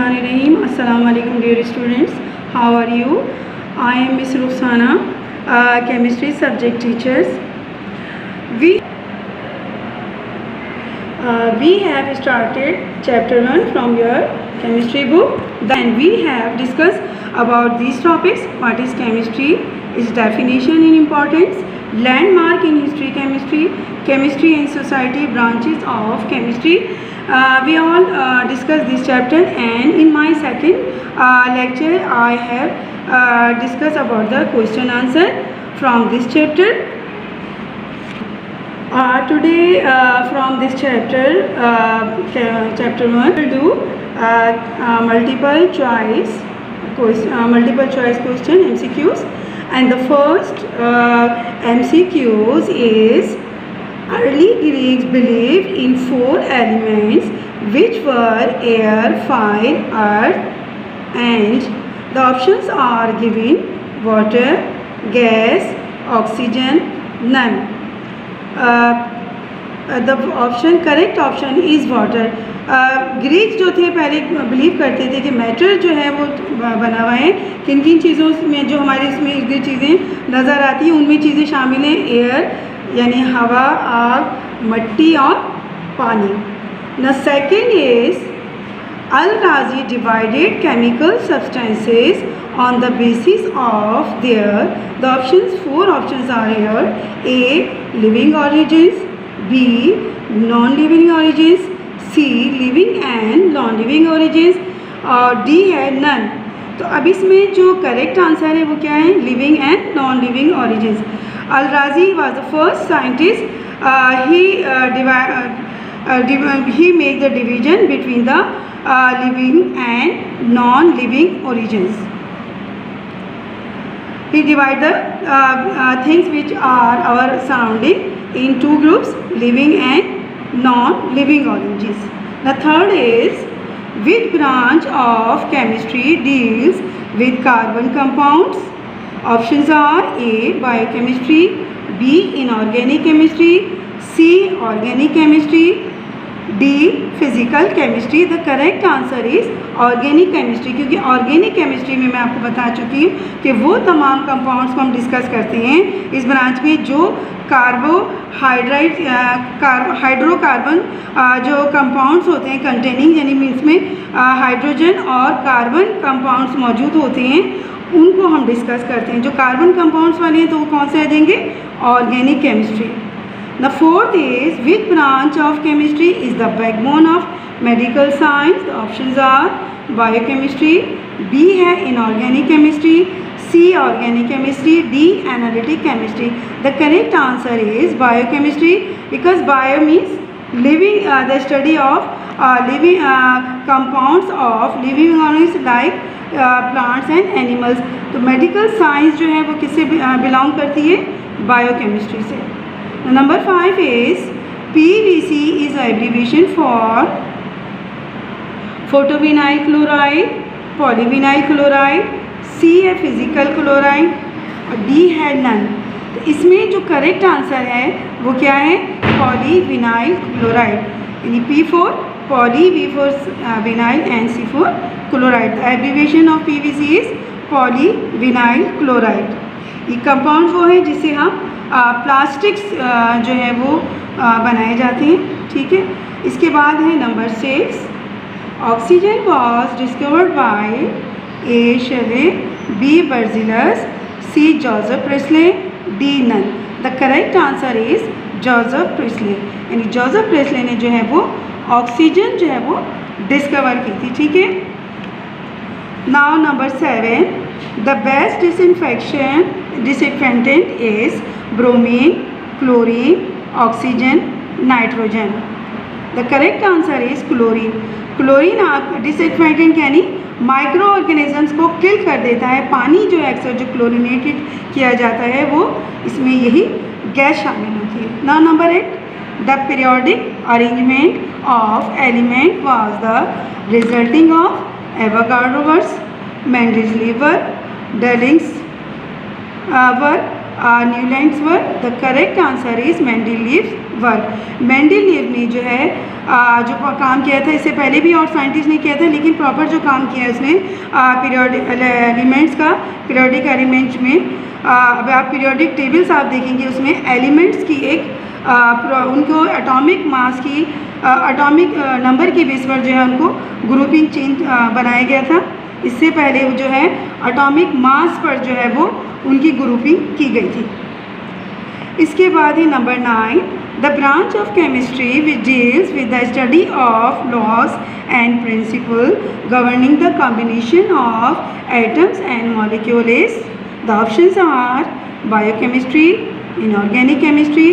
Bismillahirrahmanirrahim. Assalamu alaikum dear students. How are you? I am Miss Rukhsana, chemistry subject teachers. We have started chapter 1 from your chemistry book. Then we have discussed about these topics: what is chemistry, its definition and importance, landmark in history chemistry, chemistry and society, branches of chemistry. We all discussed this chapter, and in my second lecture I have discussed about the question answer from this chapter. Today from this chapter, chapter 1, we will do multiple choice question MCQs, and the first MCQs is: early Greeks believed in 4 elements, which were air, fire, earth, and the options are given: water, gas, oxygen, none. The correct option is water. Greeks जो थे पहले believe करते थे कि matter जो है वो बना हुआ है किन किन चीज़ों में, जो हमारे इसमें इर्द गिर्द चीज़ें नज़र आती हैं उनमें चीज़ें शामिल हैं: एयर यानी हवा, आग, मिट्टी और पानी. The second is Al-Razi divided chemical substances on the basis of their, the options, 4 options are here: A, living origins; B, non-living origins; C, living and non-living origins; और D है none. तो अब इसमें जो करेक्ट आंसर है वो क्या है? Living and non living origins. Al-Razi was the first scientist. He made the division between the living and non-living origins. He divided the things which are our surrounding in 2 groups: living and non-living origins. The third is: which branch of chemistry deals with carbon compounds? Options are: A, biochemistry; B, inorganic chemistry; C, organic chemistry; D, physical chemistry. The correct answer is organic chemistry, क्योंकि organic chemistry में मैं आपको बता चुकी हूँ कि वो तमाम कंपाउंड्स को हम डिस्कस करते हैं इस ब्रांच में जो हाइड्रोकार्बन जो कंपाउंड्स होते हैं कंटेनिंग, यानी इसमें हाइड्रोजन और कार्बन कंपाउंड्स मौजूद होते हैं, उनको हम डिस्कस करते हैं. जो कार्बन कंपाउंड्स वाले हैं तो वो कौन से आ जाएंगे? Organic chemistry. The fourth is: which branch of chemistry is the backbone of medical science? The options are: biochemistry; B है inorganic chemistry; C, organic chemistry; D, analytic chemistry. The correct answer is biochemistry, because bio means living, the study of living compounds of living organisms like plants and animals. तो medical science जो है वो किससे belong करती है? Biochemistry से. Number 5 is: PVC is abbreviation for photovinyl chloride, polyvinyl chloride; C है physical chloride और D है नन. तो इसमें जो करेक्ट आंसर है वो क्या है? पॉलीविनाइल क्लोराइड, यानी P for poly, V for vinyl and C for chloride. The abbreviation of PVC is polyvinyl chloride. ये कंपाउंड वो है जिससे हम प्लास्टिक्स जो है वो बनाए जाते हैं. ठीक है. इसके बाद है number 6: oxygen was discovered by A, Scheele; B, Berzelius; C, Joseph Priestley; D, none. The correct answer is Joseph Priestley, यानी जोसेफ प्रेस्ले ने जो है वो ऑक्सीजन जो है वो डिस्कवर की थी. ठीक है. Now number 7: the best disinfectant is bromine, chlorine, oxygen, nitrogen. The correct answer is chlorine. Chlorine disinfectant यानी माइक्रो ऑर्गेनिजम्स को किल कर देता है. पानी जो अक्सर जो क्लोरिनेटेड किया जाता है वो इसमें यही गैस शामिल होती है. Now number 8: the periodic arrangement of element was the resulting of Avogadro's, Mendeleev's, डेलिंग्स Newlands were. The correct answer is Mendeleev's work. Mendeleev ने जो है जो काम किया था, इससे पहले भी और साइंटिस्ट ने किया था, लेकिन प्रॉपर जो काम किया है उसने पीरियोडिक एलिमेंट्स का, पीरियोडिक एलिमेंट्स में अब आप पीरियोडिक टेबल्स आप देखेंगे उसमें एलिमेंट्स की एक उनको एटॉमिक मास की एटॉमिक नंबर की बेस पर जो है उनको ग्रुपिंग चेंज बनाया गया था। इससे पहले जो है एटॉमिक मास पर जो है वो उनकी ग्रुपिंग की गई थी। इसके बाद ही number 9, the branch of chemistry which deals with the study of laws and principle governing the combination of atoms and molecule is, the options are biochemistry, inorganic chemistry,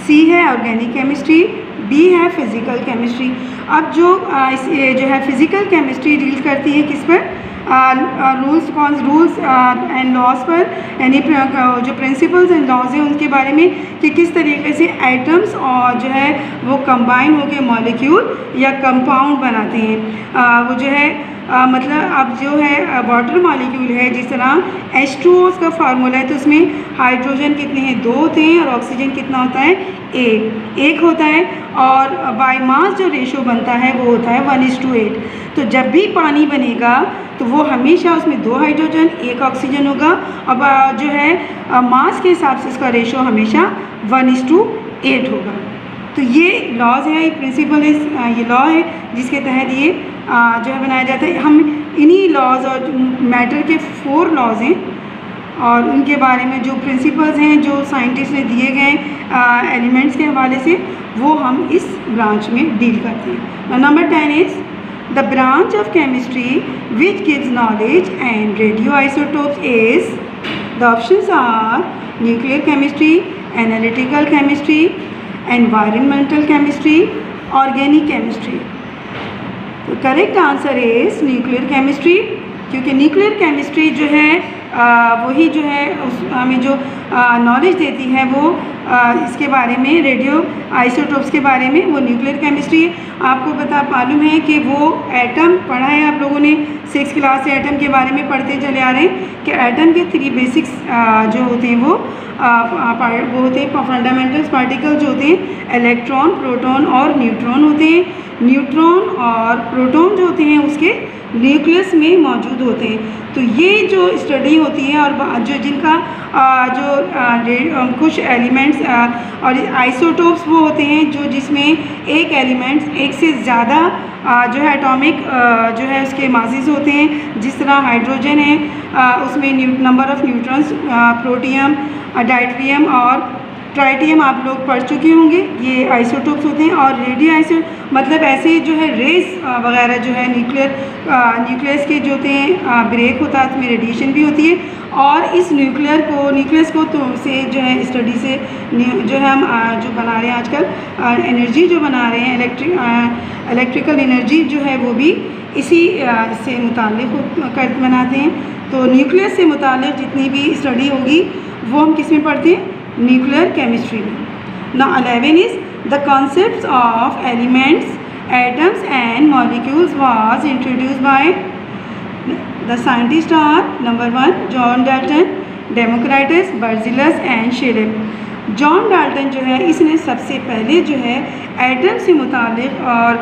C है ऑर्गेनिक केमिस्ट्री, डी है physical chemistry. अब जो है physical chemistry deal करती है किस पर, rules and laws पर, यानी जो प्रिंसिपल्स एंड लॉज हैं उनके बारे में कि किस तरीके से एटम्स और जो है वो कंबाइन होकर मॉलिक्यूल या कंपाउंड बनाते हैं। वो जो है मतलब अब जो है वाटर मॉलिक्यूल है, जिस तरह H2O का फार्मूला है तो उसमें हाइड्रोजन कितने हैं, 2 होते हैं, और ऑक्सीजन कितना होता है, 1 होता है, और बाय मास जो रेशो बनता है वो होता है 1:8। तो जब भी पानी बनेगा तो वो हमेशा उसमें 2 हाइड्रोजन 1 ऑक्सीजन होगा। अब जो है मास के हिसाब से इसका रेशो हमेशा 1:8 होगा। तो ये लॉज है, ये प्रिंसिपल है, ये लॉ है जिसके तहत ये जो है बनाया जाता है। हम इन्हीं लॉज और मैटर के 4 लॉज हैं और उनके बारे में जो प्रिंसिपल्स हैं जो साइंटिस्ट ने दिए गए एलिमेंट्स के हवाले से वो हम इस ब्रांच में डील करते हैं। Number 10 is the branch of chemistry which gives knowledge and radio isotopes is, the options are nuclear chemistry, analytical chemistry, environmental chemistry, organic chemistry. तो correct answer is nuclear chemistry, क्योंकि nuclear chemistry जो है वही जो है हमें जो knowledge देती है वो इसके बारे में, रेडियो आइसोटोप्स के बारे में, वो न्यूक्लियर केमिस्ट्री। आपको मालूम है कि वो एटम पढ़ा है आप लोगों ने 6th क्लास से, एटम के बारे में पढ़ते चले आ रहे हैं कि एटम के 3 बेसिक्स जो होते हैं वो होते हैं फंडामेंटल्स पार्टिकल जो होते हैं, इलेक्ट्रॉन, प्रोटॉन और न्यूट्रॉन होते हैं। न्यूट्रॉन और प्रोटॉन जो होते हैं उसके न्यूक्लियस में मौजूद होते हैं। तो ये जो स्टडी होती है और जो जिनका कुछ एलिमेंट्स और आइसोटोप्स वो होते हैं जो जिसमें एक एलिमेंट्स एक से ज़्यादा जो है एटॉमिक जो है उसके मासेस होते हैं। जिस तरह हाइड्रोजन है उसमें नंबर ऑफ़ न्यूट्रॉन्स, प्रोटियम, डाइट्रियम और ट्राइटियम आप लोग पढ़ चुके होंगे, ये आइसोटोप्स होते हैं। और रेडियो मतलब ऐसे जो है रेस वगैरह जो है न्यूक्लियस के जो होते हैं ब्रेक होता है, उसमें रेडिएशन भी होती है। और इस न्यूक्लियस को तो से जो है स्टडी से जो है हम जो बना रहे हैं आजकल एनर्जी जो बना रहे हैं, इलेक्ट्रिकल एनर्जी जो है वो भी इसी से मुताल्लिक़ बनाते हैं। तो न्यूक्लियस से मुताल्लिक़ जितनी भी स्टडी होगी वो हम किस में पढ़ते हैं, न्यूक्लियर केमिस्ट्री में। Now 11 is the concepts of elements, atoms and molecules was introduced by the scientist are, number 1 John Dalton, Democritus, Berzelius and Sherer. John Dalton जो है इसने सबसे पहले जो है एटम से मुतालिक और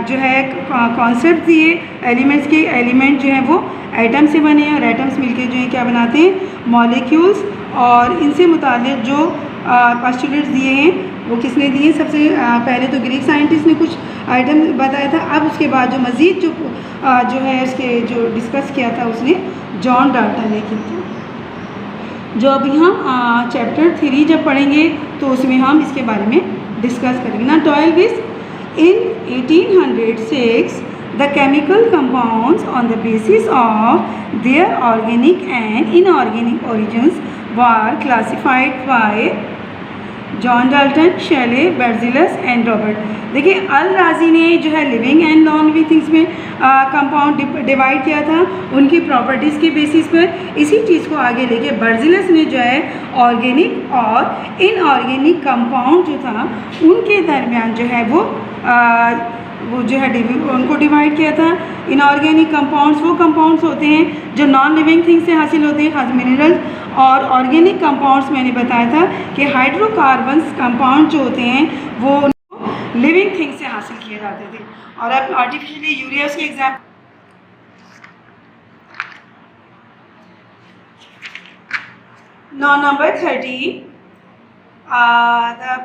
जो है कॉन्सेप्ट दिए एलिमेंट्स के। एलिमेंट जो है वो एटम से बने और एटम्स मिलके जो है क्या बनाते हैं, मॉलिक्यूल्स। और इनसे मुतालिक जो पोस्टुलेट्स दिए हैं वो किसने दिए, सबसे पहले तो ग्रीक साइंटिस्ट ने कुछ आइटम बताया था। अब उसके बाद जो मज़ीद जो है उसके जो डिस्कस किया था उसने जॉन डाल्टन ने किया। जो अभी हम चैप्टर 3 जब पढ़ेंगे तो उसमें हम इसके बारे में डिस्कस करेंगे ना। 12 is in 1806 the chemical compounds on the basis of their organic and inorganic origins were classified by John Dalton, Scheele, Berzelius and Robert. देखिए अल राज़ी ने जो है living and non living things में compound divide किया था उनकी properties के basis पर। इसी चीज़ को आगे लेके बर्ज़िलस ने जो है ऑर्गेनिक और इनऑर्गेनिक कंपाउंड जो था उनके दरमियान जो है वो वो जो है उनको डिवाइड किया था। इनऑर्गेनिक कंपाउंड्स वो कंपाउंड्स होते हैं जो नॉन लिविंग थिंग से हासिल होते हैं, खास मिनरल्स। और ऑर्गेनिक कंपाउंड्स मैंने बताया था कि हाइड्रोकार्बन्स कंपाउंड जो होते हैं वो लिविंग थिंग से हासिल किए जाते थे। और अब आर्टिफिशियली यूरिया के example, now number 13, the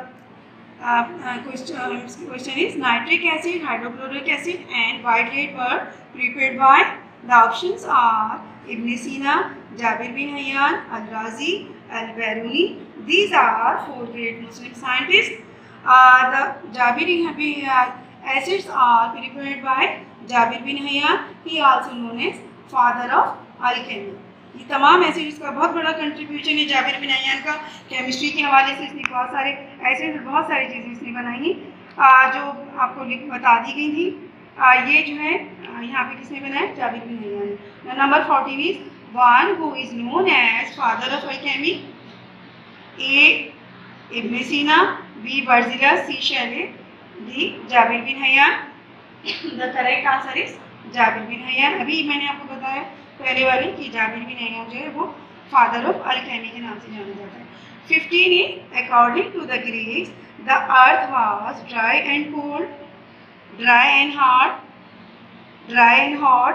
question is nitric acid, hydrochloric acid and white lead were prepared by, the options are Ibn Sina, Jabir bin Hayyan, Al-Razi, Al-Biruni. These are 4 great Muslim scientists. The Jabir bin acids are prepared by Jabir bin Hayyan. He also known as father of alchemy. ये तमाम acid, इसका बहुत बड़ा contribution है Jabir bin हय्यान का। Chemistry के हवाले से इसने बहुत सारे एसिड, बहुत सारी चीज़ें इसने बनाई जो आपको बता दी गई थी। ये जो है यहाँ पे किसने बनाया, Jabir bin Hayyan. Number 14 is one who is known as father of alchemy, A Ibn Sina, B Berzelius, C Scheele, D Jabir bin Hayyan. The correct answer is Jabir bin Hayyan. अभी मैंने आपको बताया पहले वाली कि Jabir bin हय्यान जो है वो फादर ऑफ अल्केमी के नाम से जाना जाता है। 15 is according to the Greeks the earth was dry and cold, dry and hard, dry and hot,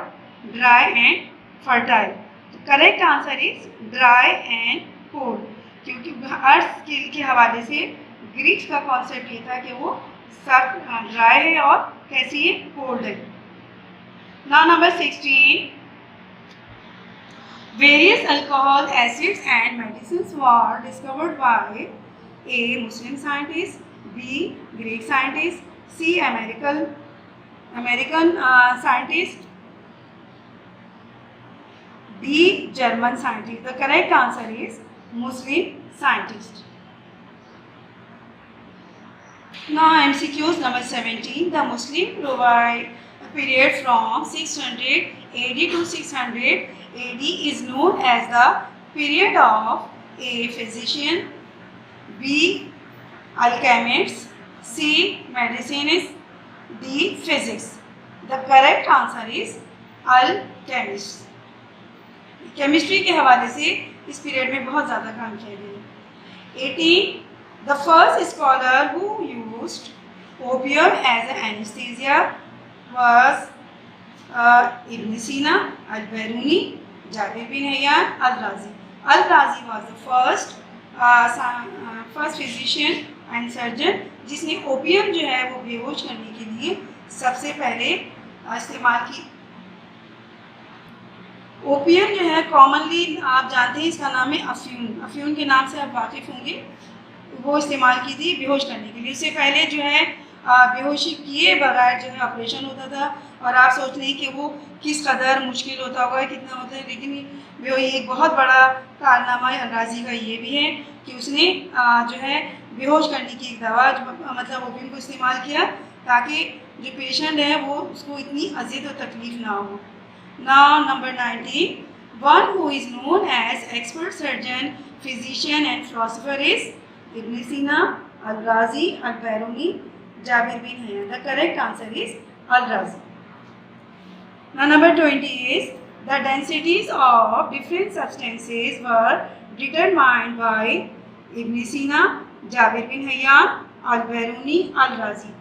dry and fertile. Correct answer is dry and cold, क्योंकि अर्थ के हवाले से ग्रीक्स का कॉन्सेप्ट ये था कि वो सब ड्राई है और कैसी है, कोल्ड है। Now number 16, various alcohol, acids and medicines were discovered by A. Muslim scientists, B. Greek scientists, C. American scientists, D. German scientists. The correct answer is Muslim scientists. Now MCQs number 17. The Muslim provide a period from 600 AD to 600 AD is known as the period of A. Physician, B. Alchemists, C. Medicinists, D. Physics. The correct answer is Alchemists. Chemistry के हवाले से इस period में बहुत ज़्यादा काम किया गया। 18. The first scholar who used opium as an anesthesia was Ibn Sina, Al-Biruni, Jabir bin Hayyan, Al-Razi. Al-Razi was the first physician and surgeon जिसने ओपियम जो है वो बेहोश करने के लिए सबसे पहले इस्तेमाल की। ओपियम जो है कॉमनली आप जानते हैं इसका नाम है अफ्यून, अफ्यून के नाम से आप वाकिफ़ होंगे। वो इस्तेमाल की थी बेहोश करने के लिए। इससे पहले जो है बेहोशी किए बगैर जो है ऑपरेशन होता था, और आप सोच रहे हैं कि वो किस कदर मुश्किल होता होगा, कितना होता है। लेकिन एक बहुत बड़ा कारनामा अल-राज़ी का ये भी है कि उसने जो है बेहोश करने की एक दवा मतलब ओपियम को इस्तेमाल किया ताकि जो पेशेंट है वो उसको इतनी अज़ियत और तकलीफ़ ना हो। Now number 19, one who is known as expert surgeon, physician and philosopher is Ibn Sina, Al Razi, अल-बिरूनी, Jabir bin Hayyan. The correct answer is Al-Razi. Now number 20 is the densities of different substances were determined by Ibn Sina, Jabir bin Hayyan, Al-Biruni, Al-Razi.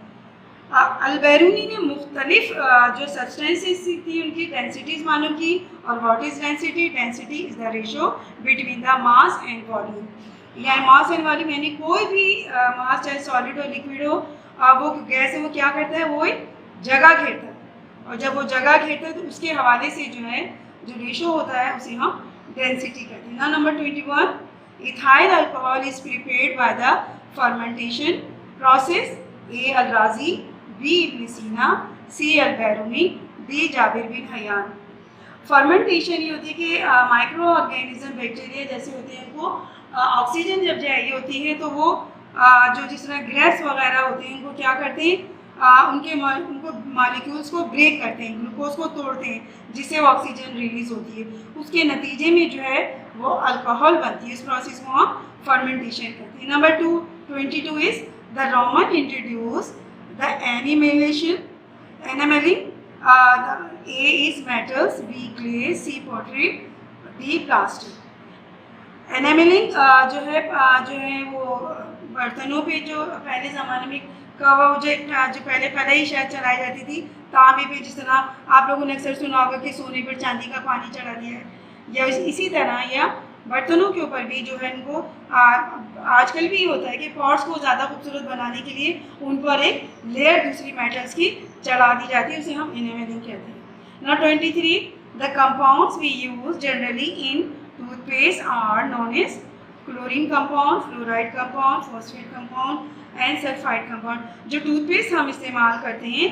Al-Biruni ने मुख्तलिफ जो substances थी उनकी densities मालूम की। और what is density? Density is the ratio between the mass and volume. यानी mass and volume यानी कोई भी मास चाहे सॉलिड हो लिक्विड हो, वो गैस है वो क्या करता है, वो एक जगह घेरता है, और जब वो जगह घेरता है तो उसके हवाले से जो है जो रेशो होता है उसे हम डेंसिटी कहते हैं। ना number 21, ethyl alcohol is prepared by the fermentation process, A Al Razi, B Ibn Sina, C Al Biruni, D Jabir bin Hayyan. Fermentation ये होती है कि माइक्रो ऑर्गेनिज्म बैक्टीरिया जैसे होते हैं उनको ऑक्सीजन जब चाहिए होती है तो वो जो जिस तरह ग्रेप्स वगैरह होते हैं उनको क्या करते हैं, उनको मॉलिक्यूल्स को ब्रेक करते हैं, ग्लूकोज को तोड़ते हैं जिससे वो ऑक्सीजन रिलीज होती है। उसके नतीजे में जो है वो अल्कोहल बनती है। इस प्रोसेस को हम फर्मेंटेशन कहते हैं। Number 22 is the Roman introduce the enamelation Enameling, A is metals, B clay, C pottery, D plastic. Enamelling जो है वो बर्तनों पे जो पहले ज़माने में कवर जो पहले ही शायद चलाई जाती थी, तांबे पे, जिस तरह आप लोगों ने अक्सर सुना होगा कि सोने पर चांदी का पानी चढ़ा दिया है, या इसी तरह या बर्तनों के ऊपर भी जो है इनको आजकल भी होता है कि पॉट्स को ज़्यादा खूबसूरत बनाने के लिए उन पर एक लेयर दूसरी मेटल्स की चढ़ा दी जाती है, उसे हम एनामेलिंग कहते हैं। Now 23, the compounds we use generally in toothpaste are known as chlorine compound, fluoride compound, phosphate compound and sulfide compound। जो टूथपेस्ट हम इस्तेमाल करते हैं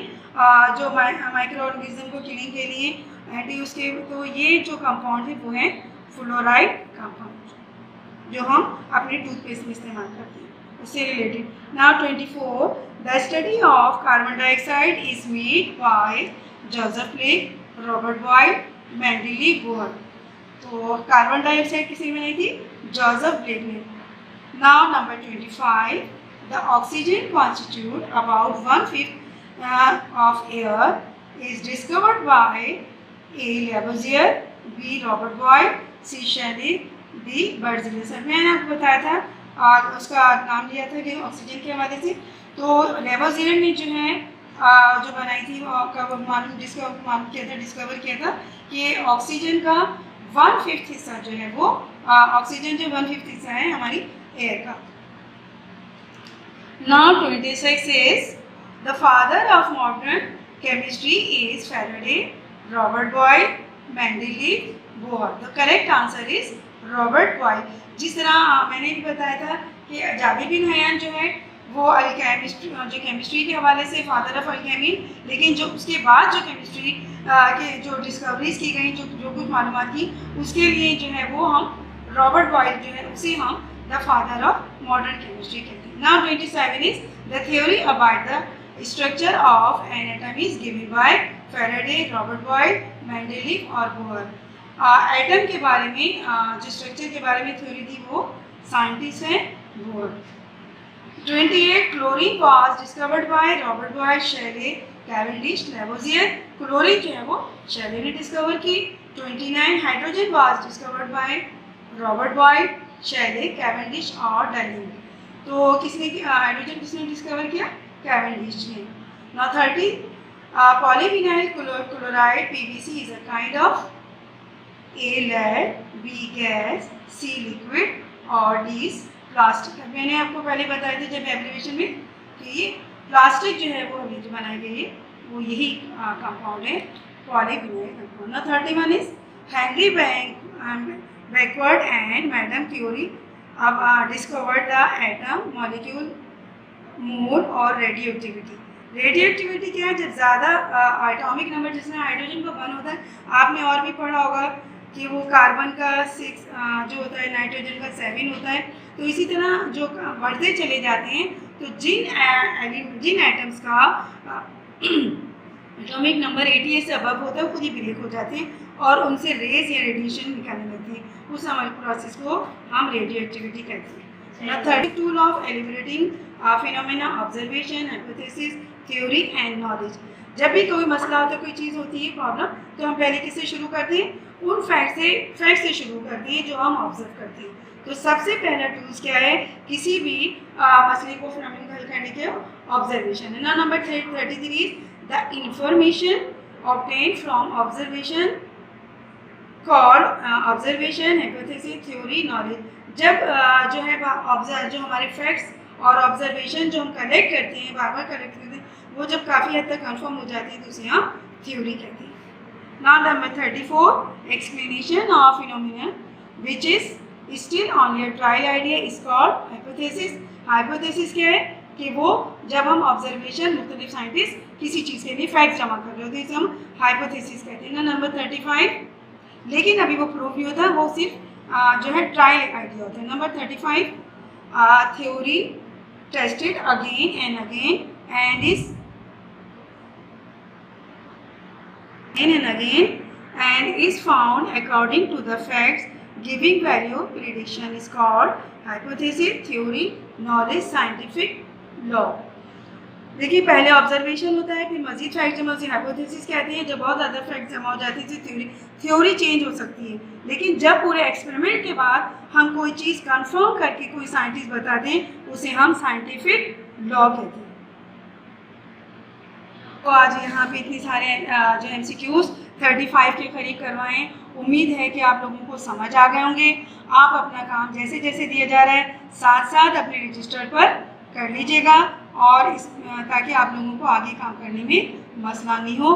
जो माइक्रो ऑर्गेनिज्म को किलिंग के लिए एंटी उसके, तो ये जो कंपाउंड है वो है फ्लोराइड कंपाउंड जो हम अपने टूथपेस्ट में इस्तेमाल करते हैं, उससे related. Now 24, the study of carbon dioxide is made by Joseph Black, Robert Boyle, Mendeleev, Bohr. तो कार्बन डाइऑक्साइड किसने बनाई थी? जोसेफ ब्लेक ने। Now number 25, the oxygen constitute about 1/5 of air is discovered by A Lavoisier, B Robert Boyle, C Scheele, D Berzelius. मैंने आपको बताया था और उसका नाम लिया था कि ऑक्सीजन के हवाले से। तो लेबोजियर ने जो है जो बनाई थी डिस्कवर किया था कि ऑक्सीजन का 1/5 हिस्सा जो है वो ऑक्सीजन जो 1/5 हिस्सा है हमारी एयर का। Now 26 is the father of modern chemistry is Faraday, Robert Boyle, Mendeleev, Bohr. The correct answer is Robert Boyle. जिस तरह मैंने भी बताया था कि जावेद बिन हयान जो है वो केमिस्ट्री के हवाले से फादर ऑफ अलकेमी, लेकिन जो उसके बाद जो केमिस्ट्री के जो डिस्कवरीज की गई, जो कुछ मालूमात की, उसके लिए जो है वो हम रॉबर्ट बॉयल जो है उसे हम the father of modern chemistry कहते हैं। Now 27 is the theory about the structure of an atom is given by Faraday, Robert Boyle, Mendeleev और बोहर। एटम के बारे में जो स्ट्रक्चर के बारे में थ्योरी दी वो साइंटिस्ट हैं Bohr. 28, chlorine was discovered by Robert Boyle, Scheele, Cavendish, Lavoisier. Chlorine जो है वो शेले ने डिस्कवर की। 29, hydrogen was discovered by Robert Boyle, Scheele, Cavendish और डलिंग। तो हाइड्रोजन किसने डिस्कवर किया? कैवेंडिश ने। Now 30, polyvinyl chloride PVC is a kind of A lead, B gas, C liquid और D प्लास्टिक। मैंने आपको पहले बताया था जब एब्रिविएशन में कि ये प्लास्टिक जो है वो अभी जो बनाई गई है वो यही कंपाउंड है, पॉलीविनाइल कंपाउंड। ना 31 is Henry Becquerel and Madam Curie अब discovered the atom, molecule, mole और रेडियोएक्टिविटी। रेडियोएक्टिविटी क्या है? जब ज़्यादा एटॉमिक नंबर जिसमें हाइड्रोजन का बन होता है, आपने और भी पढ़ा होगा कि वो कार्बन का 6 जो होता है, नाइट्रोजन का 7 होता है। तो इसी तरह जो बढ़ते चले जाते हैं तो जिन एटम्स का एटॉमिक नंबर 88 से अबव होता है खुद ही ब्रेक हो जाते हैं और उनसे रेज या रेडिएशन निकलने लगती है। उस हमारे प्रोसेस को हम रेडियोएक्टिविटी कहते हैं। 32 of eliminating phenomena, observation, hypothesis, theory and knowledge. जब भी कोई मसला होता है, कोई चीज़ होती है प्रॉब्लम, तो हम पहले किससे शुरू करते हैं? उन फैक्ट से शुरू करते हैं जो हम ऑब्जर्व करते हैं। तो सबसे पहला टूल्स क्या है? किसी भी मसले को फिनोमेना को हल करने के ऑब्जर्वेशन है ना। Number 33 the information obtain from observation called observation, hypothesis, theory, knowledge. जब जो है जो हमारे फैक्ट्स और ऑब्जर्वेशन जो हम कलेक्ट करते हैं, बार बार कलेक्ट करते हैं, वो जब काफ़ी हद तक कन्फर्म हो जाती है तो उसे हम थ्योरी कहते हैं। Now number 34 explanation of phenomena which is still only a trial idea is called hypothesis. Hypothesis क्या है कि वो जब हम ऑब्जर्वेशन मुख्तलिफ साइंटिस्ट किसी चीज़ के लिए फैक्ट जमा कर रहे होते हैं, इसे हम हाइपोथेसिस कहते हैं ना। नंबर 35, लेकिन अभी वो प्रूफ नहीं होता, वो सिर्फ जो है ट्रायल आइडिया होता है। Number 35 theory tested again and again and is found according to the facts giving value. Prediction is called hypothesis, theory, knowledge, scientific law. देखिए, पहले ऑब्जर्वेशन होता है, फिर मजीद फैक्ट जमा, उसे हाइपोथेसिस कहते हैं। जब बहुत ज़्यादा फैक्ट जमा हो जाती है तो थ्योरी चेंज हो सकती है। लेकिन जब पूरे एक्सपेरिमेंट के बाद हम कोई चीज़ कंफर्म करके कोई साइंटिस्ट बता दें, उसे हम साइंटिफिक लॉ कहते हैं। तो आज यहाँ पे इतने सारे जो MCQs 35 के करीब करवाएं। उम्मीद है कि आप लोगों को समझ आ गए होंगे। आप अपना काम जैसे जैसे दिया जा रहा है साथ साथ अपने रजिस्टर पर कर लीजिएगा, और ताकि आप लोगों को आगे काम करने में मसला नहीं हो।